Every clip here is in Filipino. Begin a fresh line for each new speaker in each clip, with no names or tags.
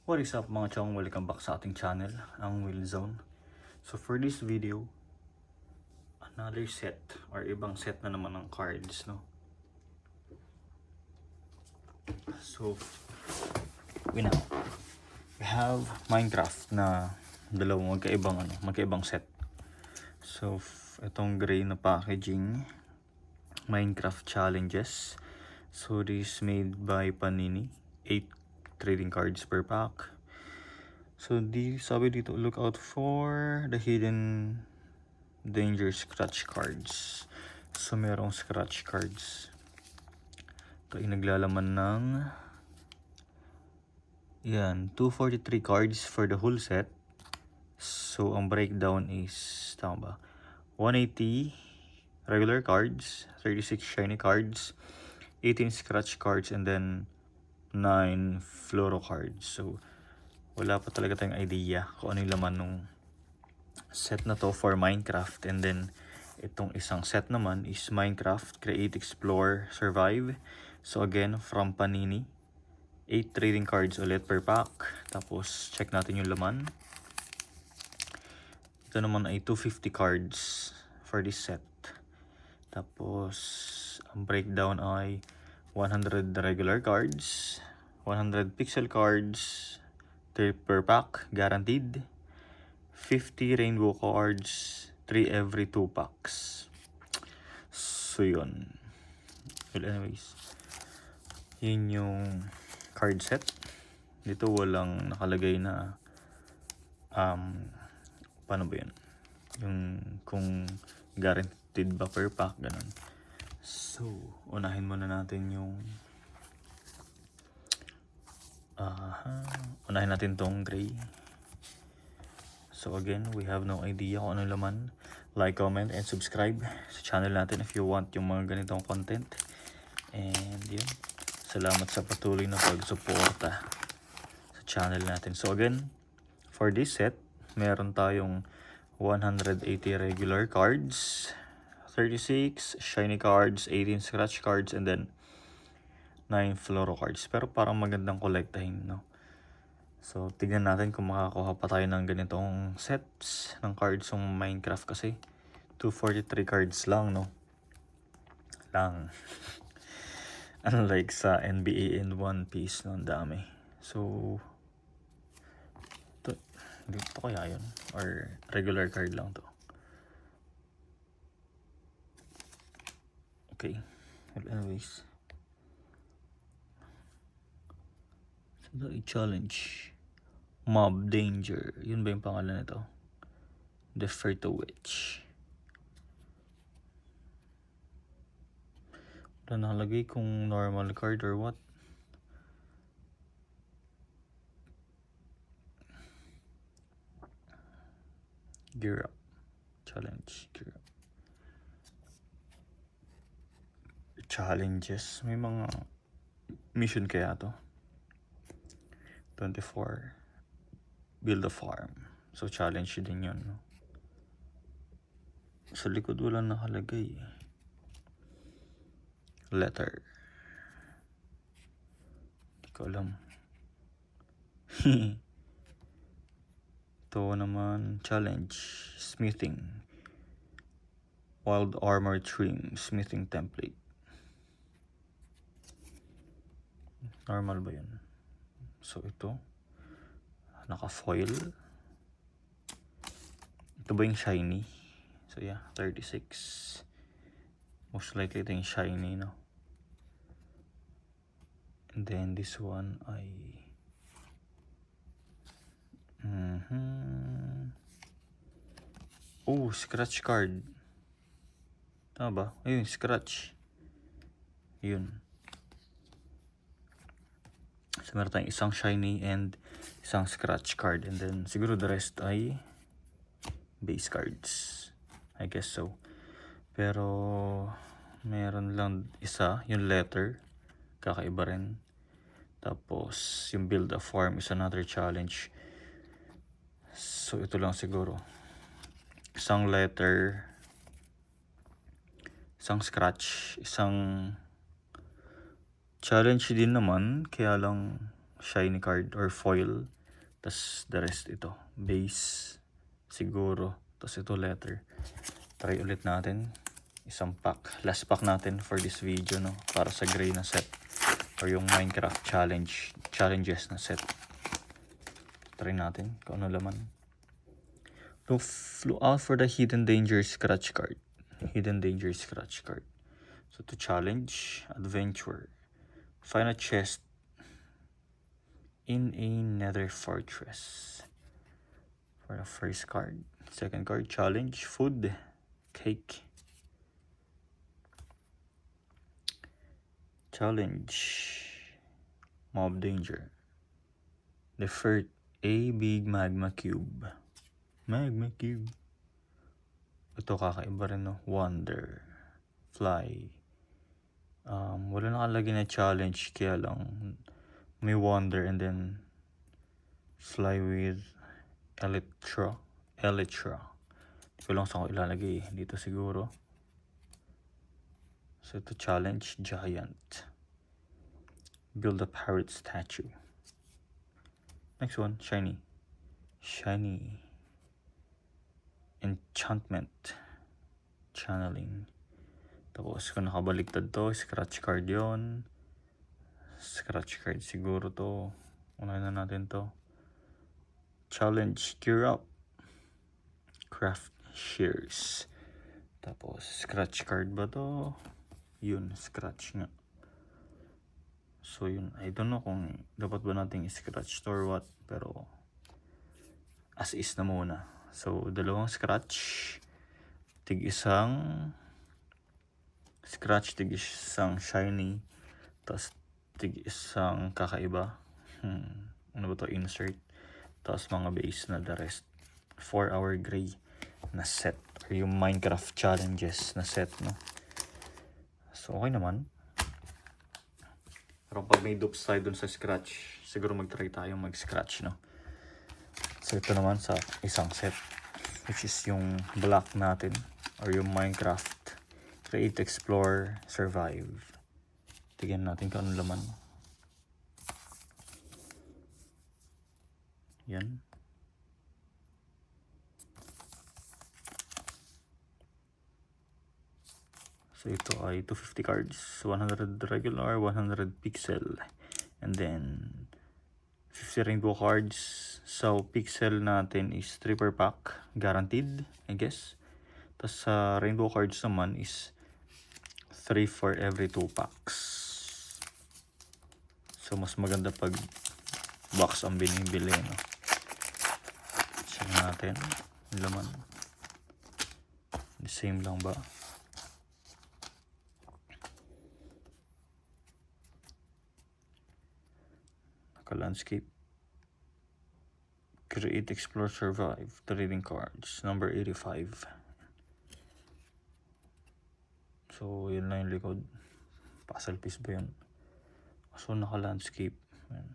What is up mga chong? Welcome back sa ating channel, ang Will Zone. So for this video, another set or ibang set na naman ng cards, no? So we have Minecraft na dalawang magkaibang set. So itong gray na packaging, Minecraft challenges. So this made by Panini, 8 trading cards per pack. So sabi dito, look out for the hidden danger scratch cards. So merong scratch cards. Ito ay naglalaman ng 243 cards for the whole set. So ang breakdown is, tama ba? 180 regular cards, 36 shiny cards, 18 scratch cards, and then 9 fluoro cards. So wala pa talaga tayong idea kung ano yung laman nung set na to for Minecraft. And then itong isang set naman is Minecraft Create, Explore, Survive. So again, from Panini, 8 trading cards ulit per pack. Tapos check natin yung laman. Ito naman ay 250 cards for this set. Tapos ang breakdown ay 100 regular cards, 100 pixel cards, 3 per pack, guaranteed. 50 rainbow cards, 3 every 2 packs. So yun. Well, anyways, yun yung card set. Dito walang nakalagay na paano ba yun? Yung kung guaranteed ba per pack, ganun. So, unahin muna natin yung unahin natin tong gray. So again, we have no idea kung anong laman. Like, comment, and subscribe sa channel natin if you want yung mga ganitong content. And yun, salamat sa patuloy na pagsuporta sa channel natin. So again, for this set, meron tayong 180 regular cards, 36 shiny cards, 18 scratch cards, and then 9 fluoro cards. Pero parang magandang kolektahin, no? So, tignan natin kung makakuha pa tayo ng ganitong sets ng cards ng Minecraft kasi 243 cards lang, no? Lang. Unlike sa NBA and One Piece, no? Ang dami. So, hindi to kaya yun? Or regular card lang to? Okay. Well, anyways. So, the challenge. Mob Danger. Yun ba yung pangalan nito? The Ferto Witch. Wala nakalagay kung normal card or what. Gear up. Challenge. Gear up. Challenges. May mga mission kaya to. 24. Build a farm. So challenge din yun, no? Sa likod wala nakalagay. Letter. Hindi ko alam. Ito naman, challenge. Smithing. Wild armor trim. Smithing template. Normal ba yun? So ito, naka-foil. Ito ba yung shiny? So yeah, 36. Most likely ito yung shiny, no? And then this one ay oh, scratch card. Tama ba? Ayun, scratch. Yun. So meron tayong isang shiny and isang scratch card. And then siguro the rest ay base cards. I guess so. Pero meron lang isa, yung letter. Kakaiba rin. Tapos yung build a farm is another challenge. So ito lang siguro. Isang letter, isang scratch, isang challenge din naman, kaya lang shiny card or foil. Tas the rest ito. Base. Siguro. Tas ito letter. Try ulit natin. Isang pack. Last pack natin for this video, no? Para sa gray na set. Or yung Minecraft challenges na set. Try natin kung ano laman. Look out for the hidden danger scratch card. Hidden danger scratch card. So to challenge, adventure. Find a chest in a nether fortress. For the first card. Second card, challenge, food, cake. Challenge, mob danger. Defeat a big magma cube. Magma cube. Ito kakaiba rin, no? Wonder, fly. Wala nakalagay na challenge, kaya lang may wonder and then fly with elytra. Hindi ko lang saan ko ilalagay. Dito siguro. So ito challenge, giant. Build a parrot statue. Next one, shiny. Shiny. Enchantment. Channeling. Tapos kung nakabaliktad to, scratch card yon. Scratch card siguro to. Unahin na natin to. Challenge, gear up. Craft shears. Tapos scratch card ba to? Yun, scratch nga. So yun, I don't know kung dapat ba nating scratch to or what. Pero as is na muna. So dalawang scratch. Tig-isang scratch, tig-isang shiny. Tapos tig-isang kakaiba. Ano ba to? Insert. Tapos mga base na the rest. 4-hour gray na set. Or yung Minecraft challenges na set, no? So okay naman. Pero pag may dupes tayo dun sa scratch, siguro mag-try tayo mag-scratch, no? So ito naman sa isang set, which is yung black natin, or yung Minecraft Create, Explore, Survive. Tignan natin kung ano laman. Yan. So ito ay 250 cards, 100 regular, 100 pixel, and then 50 rainbow cards. So pixel natin is 3 per pack, guaranteed, I guess. Tapos sa rainbow cards naman is 3 for every 2 packs. So mas maganda pag box ang binibili, no? Check natin yung laman. The same lang ba? Landscape. Create, Explore, Survive. Trading cards. Number 85. So, yun lang yung likod. Puzzle piece ba yun? So, naka-landscape. Ayan.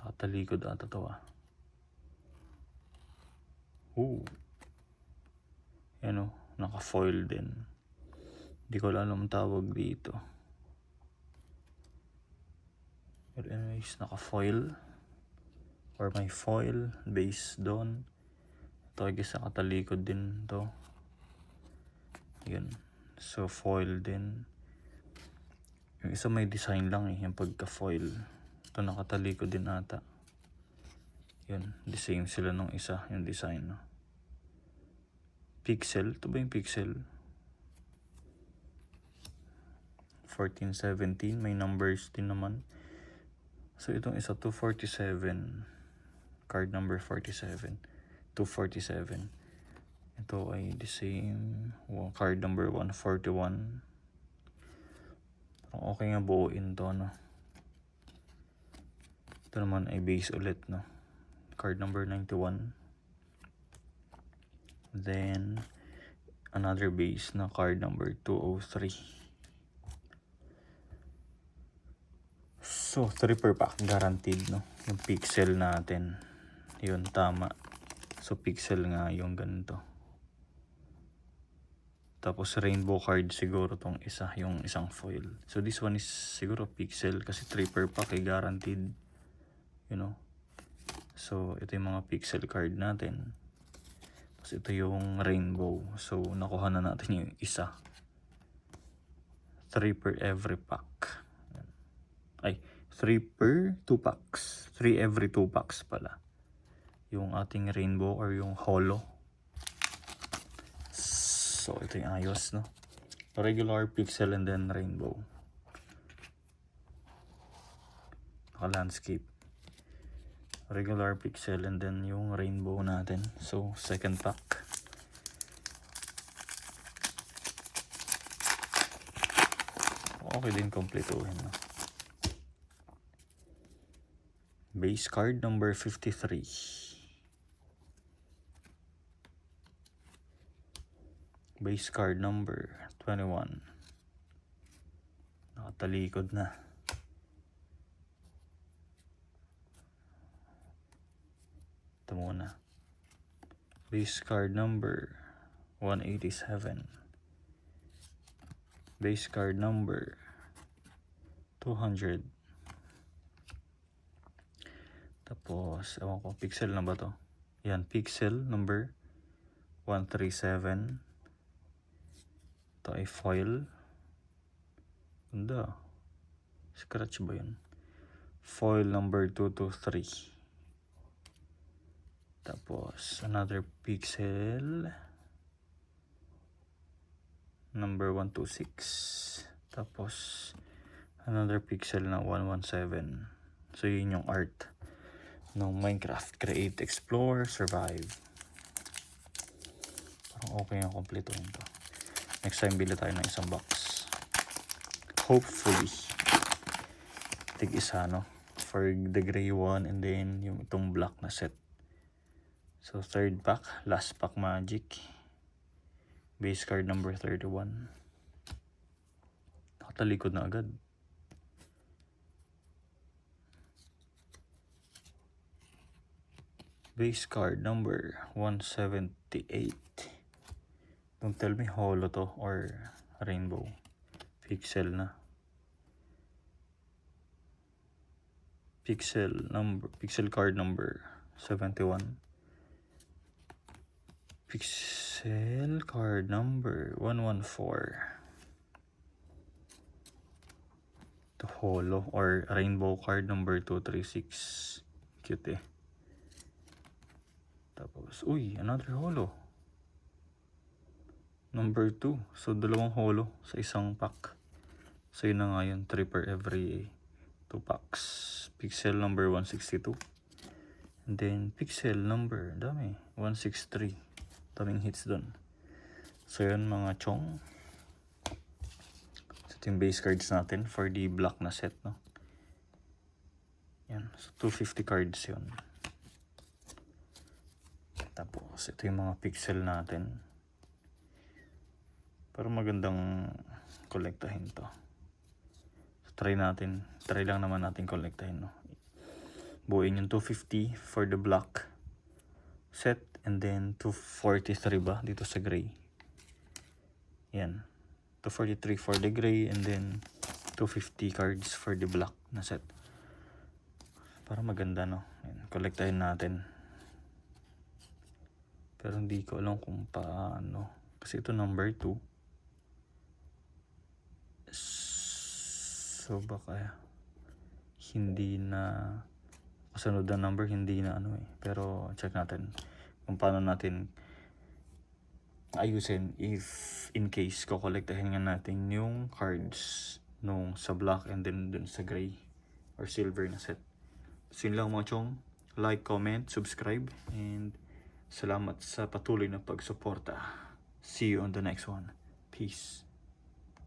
Nakatalikod ata to, ah. Ooh. Yan, oh. Naka-foil din. Hindi ko alam tawag dito. But anyways, naka-foil. Or may foil base doon. Ito I guess nakatalikod din to. Yun. So foil din. Yung isa may design lang eh. Yung pagka-foil. Ito nakatalikod din ata. Yun. The same sila nung isa. Yung design, no? Pixel. Ito ba yung pixel? 1417. May numbers din naman. So itong isa 247. Card number 47. 247. Ito ay the same. Card number 141. Parang okay nga buuin to, no? Ito naman ay base ulit, no? Card number 91. Then another base na card number 203. So 3 per pack guaranteed, no? Yung pixel natin. Yun, tama. So pixel nga yung ganito. Tapos rainbow card siguro tong isa, yung isang foil. So this one is siguro pixel kasi 3 per pack ay guaranteed. You know. So ito yung mga pixel card natin. Tapos ito yung rainbow. So nakuha na natin yung isa. 3 per every pack. Ay, 3 per 2 packs. 3 every 2 packs pala. Yung ating rainbow or yung holo. So ito yung ayos, no? Regular, pixel, and then rainbow. Naka-landscape. Regular, pixel, and then yung rainbow natin. So, second pack. Okay din kompletuhin, no? Base card number 53. Base card number 21. Nakatalikod na. Ito muna. Base card number 187. Base card number 200. Tapos, ewan ko, pixel na ba to? Yan, pixel number 137. Ito ay foil. Ganda. Scratch ba yun? Foil number 223. Tapos, another pixel number 126. Tapos, another pixel na 117. So, yun yung art ng Minecraft. Create, Explore, Survive. Parang okay yung kompleto nito. Next time, bili tayo ng isang box. Hopefully. Tig-isa, no? For the gray one and then yung itong black na set. So, third pack. Last pack magic. Base card number 31. Nakatalikod na agad. Base card number 178. Don't tell me holo to or rainbow. Pixel na. Pixel card number 71. Pixel card number 114. The holo or rainbow card number 236. Cute eh. Tapos, uy, another holo. Number 2. So, dalawang holo sa isang pack. So, yun na nga yun. 3 per every 2 packs. Pixel number 162. And then, pixel number, dami. 163. Daming hits dun. So, yun mga chong. So, ito yung base cards natin for the black na set, no? Yan. So, 250 cards yun. Tapos, ito yung mga pixel natin. Pero magandang kolektahin to. So, try lang naman natin kolektahin, no? Buuin yung 250 for the black set and then 243 ba dito sa gray. Yan. 243 for the gray and then 250 cards for the black na set. Para maganda, no? Yan. Kolektahin natin. Pero hindi ko alam kung paano. Kasi ito number 2. So baka hindi na kasunod na number, hindi na ano eh. Pero check natin kung paano natin ayusin if in case kokolektahin nga natin yung cards nung sa black and then dun sa gray or silver na set. So yun lang mga chong. Like, comment, subscribe, and salamat sa patuloy na pagsuporta. See you on the next one. Peace.